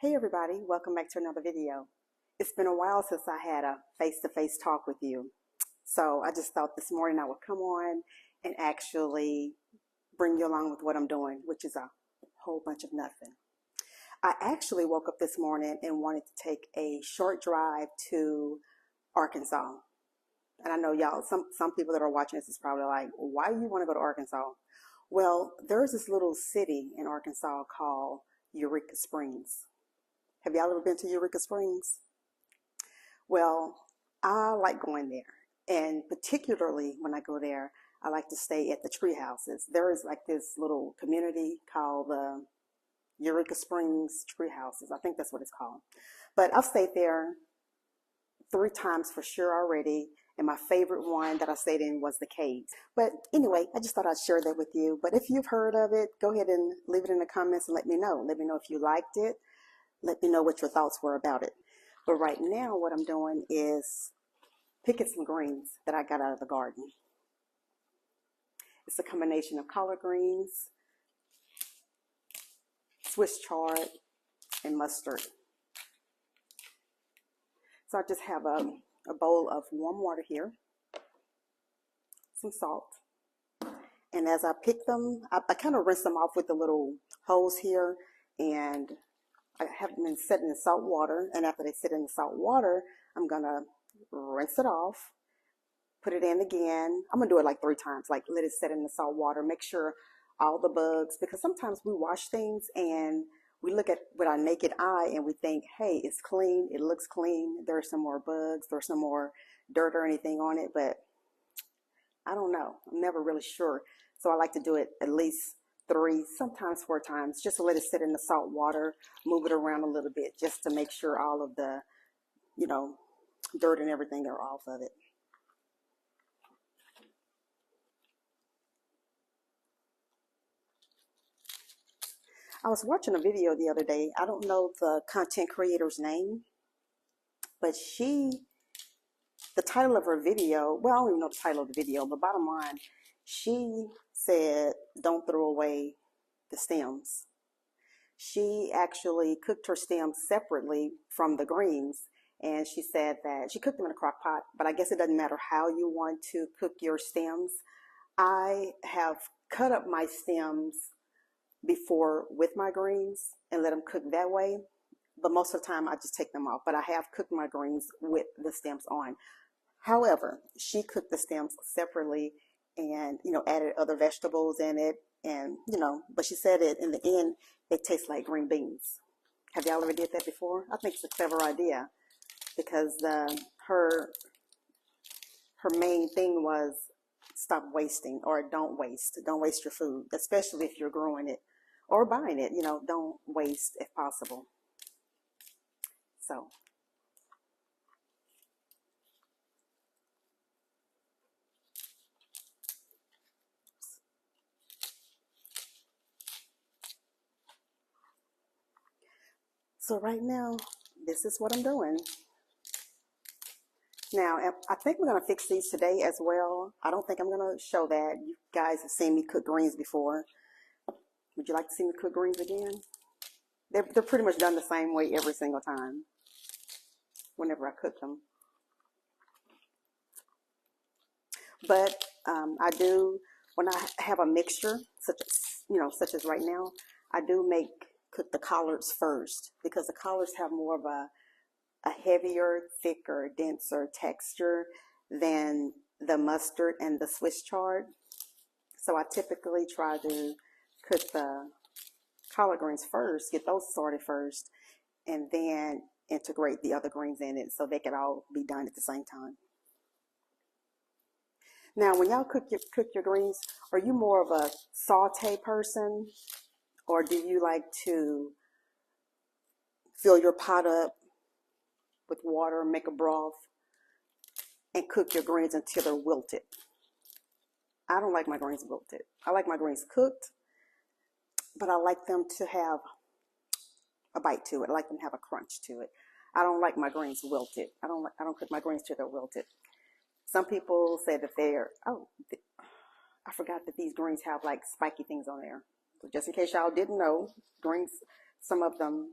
Hey everybody, welcome back to another video. It's been a while since I had a face-to-face talk with you. So I just thought this morning I would come on and actually bring you along with what I'm doing, which is a whole bunch of nothing. I actually woke up this morning and wanted to take a short drive to Arkansas. And I know y'all, some people that are watching this is probably like, why do you want to go to Arkansas? Well, there's this little city in Arkansas called Eureka Springs. Have y'all ever been to Eureka Springs? Well, I like going there. And particularly when I go there, I like to stay at the tree houses. There is like this little community called the Eureka Springs Tree Houses. I think that's what it's called. But I've stayed there 3 times for sure already. And my favorite one that I stayed in was the caves. But anyway, I just thought I'd share that with you. But if you've heard of it, go ahead and leave it in the comments and let me know. Let me know if you liked it. Let me know what your thoughts were about it. But right now, what I'm doing is picking some greens that I got out of the garden. It's a combination of collard greens, Swiss chard, and mustard. So I just have a bowl of warm water here, some salt. And as I pick them, I kind of rinse them off with the little hose here, and I have them set in the salt water, and after they sit in the salt water, I'm gonna rinse it off, put it in again. I'm gonna do it like 3 times, like let it set in the salt water, make sure all the bugs, because sometimes we wash things and we look at with our naked eye and we think, hey, it's clean, it looks clean, there's some more bugs, there's some more dirt or anything on it, but I don't know. I'm never really sure. So I like to do it at least 3, sometimes 4 times, just to let it sit in the salt water, move it around a little bit, just to make sure all of the, dirt and everything are off of it. I was watching a video the other day. I don't know the content creator's name, but the title of her video, well, I don't even know the title of the video, but bottom line, she said, don't throw away the stems. She actually cooked her stems separately from the greens, and she said that she cooked them in a crock pot, but I guess it doesn't matter how you want to cook your stems. I have cut up my stems before with my greens and let them cook that way, but most of the time I just take them off. But I have cooked my greens with the stems on. However, she cooked the stems separately and added other vegetables in it, and but she said it in the end it tastes like green beans. Have y'all ever did that before? I think it's a clever idea, because her main thing was stop wasting, or don't waste your food, especially if you're growing it or buying it. Don't waste if possible. So right now, this is what I'm doing. Now, I think we're going to fix these today as well. I don't think I'm going to show that. You guys have seen me cook greens before. Would you like to see me cook greens again? They're pretty much done the same way every single time whenever I cook them. But I do, when I have a mixture, such as right now, I do cook the collards first, because the collards have more of a heavier, thicker, denser texture than the mustard and the Swiss chard. So I typically try to cook the collard greens first, get those started first, and then integrate the other greens in it so they can all be done at the same time. Now, when y'all cook your greens, are you more of a saute person, or do you like to fill your pot up with water, make a broth, and cook your greens until they're wilted? I don't like my greens wilted. I like my greens cooked, but I like them to have a bite to it. I like them to have a crunch to it. I don't like my greens wilted. I don't cook my greens till they're wilted. Some people say that I forgot that these greens have like spiky things on there. So just in case y'all didn't know, greens, some of them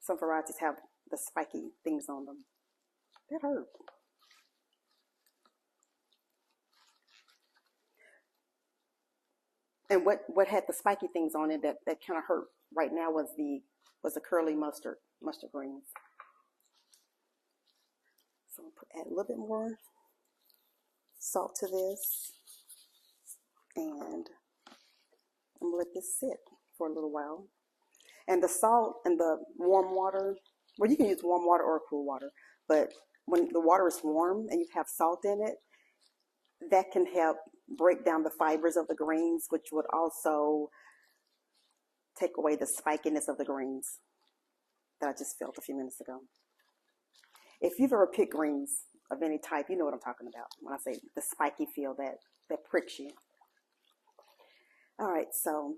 Some varieties have the spiky things on them. That hurt. And what had the spiky things on it that kind of hurt right now was the curly mustard greens. So I'll add a little bit more salt to this, and I'm gonna let this sit for a little while. And the salt and the warm water, well, you can use warm water or cool water, but when the water is warm and you have salt in it, that can help break down the fibers of the greens, which would also take away the spikiness of the greens that I just felt a few minutes ago. If you've ever picked greens of any type, you know what I'm talking about when I say the spiky feel that pricks you. All right, so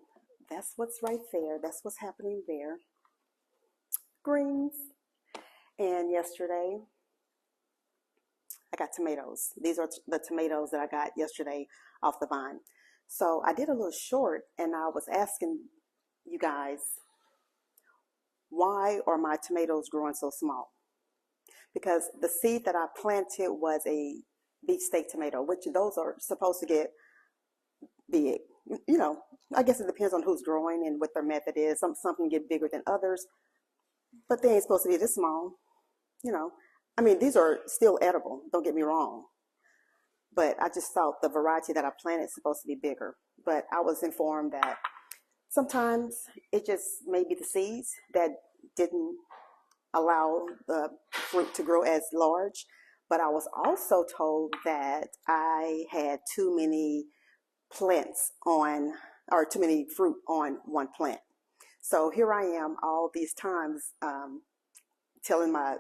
that's what's right there. That's what's happening there. Greens. And yesterday, I got tomatoes. These are the tomatoes that I got yesterday off the vine. So I did a little short, and I was asking you guys, why are my tomatoes growing so small? Because the seed that I planted was a beefsteak tomato, which those are supposed to get big. You know, I guess it depends on who's growing and what their method is. Some can get bigger than others, but they ain't supposed to be this small. You know, I mean, these are still edible, don't get me wrong. But I just thought the variety that I planted is supposed to be bigger. But I was informed that sometimes it just may be the seeds that didn't allow the fruit to grow as large. But I was also told that I had too many plants on, or too many fruit on one plant. So here I am all these times telling my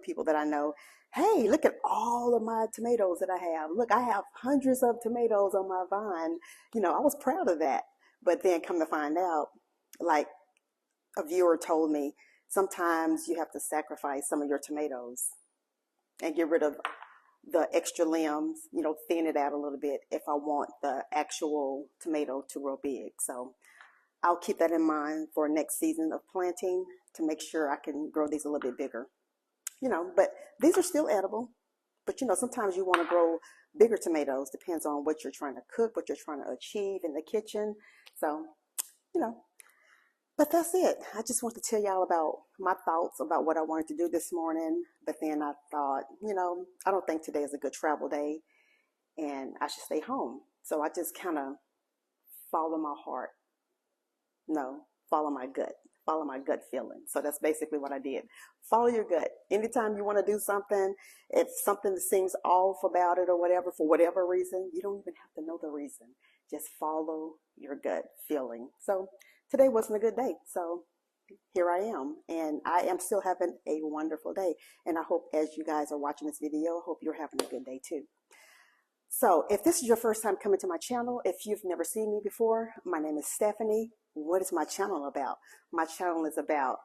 people that I know, hey, look at all of my tomatoes that I have. Look, I have hundreds of tomatoes on my vine. You know, I was proud of that. But then come to find out, like a viewer told me, sometimes you have to sacrifice some of your tomatoes and get rid of the extra limbs, thin it out a little bit if I want the actual tomato to grow big. So I'll keep that in mind for next season of planting to make sure I can grow these a little bit bigger. But these are still edible. But sometimes you want to grow bigger tomatoes. Depends on what you're trying to cook, what you're trying to achieve in the kitchen. So, but that's it. I just want to tell y'all about my thoughts about what I wanted to do this morning. But then I thought, I don't think today is a good travel day and I should stay home. So I just kind of follow my heart. No, follow my gut feeling. So that's basically what I did. Follow your gut. Anytime you want to do something, if something seems off about it or whatever, for whatever reason, you don't even have to know the reason. Just follow your gut feeling. So today wasn't a good day. So here I am, and I am still having a wonderful day. And I hope as you guys are watching this video, I hope you're having a good day too. So if this is your first time coming to my channel, if you've never seen me before, my name is Stephanie. What is my channel about? My channel is about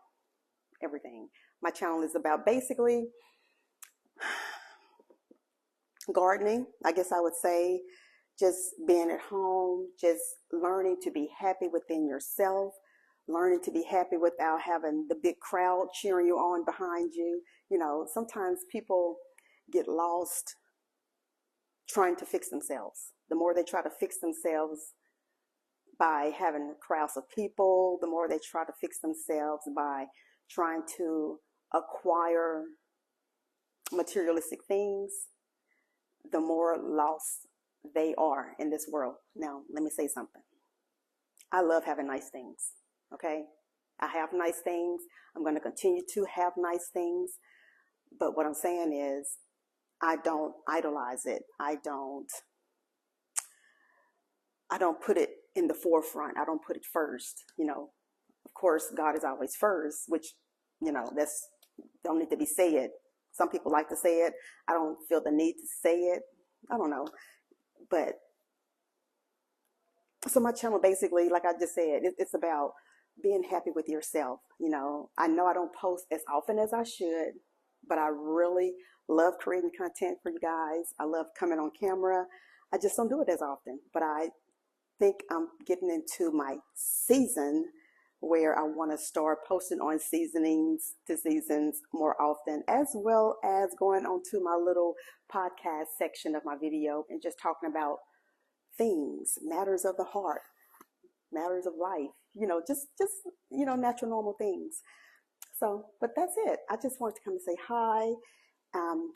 everything. My channel is about basically gardening, I guess I would say, just being at home, just learning to be happy within yourself, learning to be happy without having the big crowd cheering you on behind you. Sometimes people get lost trying to fix themselves. The more they try to fix themselves by having crowds of people, the more they try to fix themselves by trying to acquire materialistic things, the more lost they are in this world. Now, let me say something. I love having nice things, okay? I have nice things. I'm going to continue to have nice things. But what I'm saying is, I don't idolize it. I don't put it in the forefront. I don't put it first. Of course, God is always first, which, that's don't need to be said. Some people like to say it. I don't feel the need to say it. I don't know. But so my channel basically, like I just said, it's about being happy with yourself. I know I don't post as often as I should, but I really love creating content for you guys. I love coming on camera. I just don't do it as often, but I think I'm getting into my season where I want to start posting on seasonings to seasons more often, as well as going onto my little podcast section of my video and just talking about things, matters of the heart, matters of life, natural normal things. So, but that's it. I just wanted to come and say hi. Um,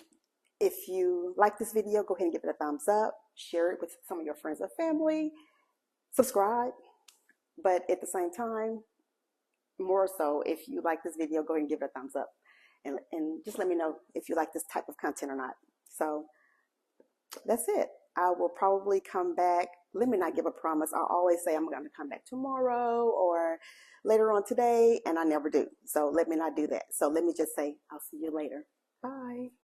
if you like this video, go ahead and give it a thumbs up, share it with some of your friends or family, subscribe. But at the same time, more so, if you like this video, go ahead and give it a thumbs up. And just let me know if you like this type of content or not. So that's it. I will probably come back. Let me not give a promise. I always say I'm going to come back tomorrow or later on today, and I never do. So let me not do that. So let me just say I'll see you later. Bye.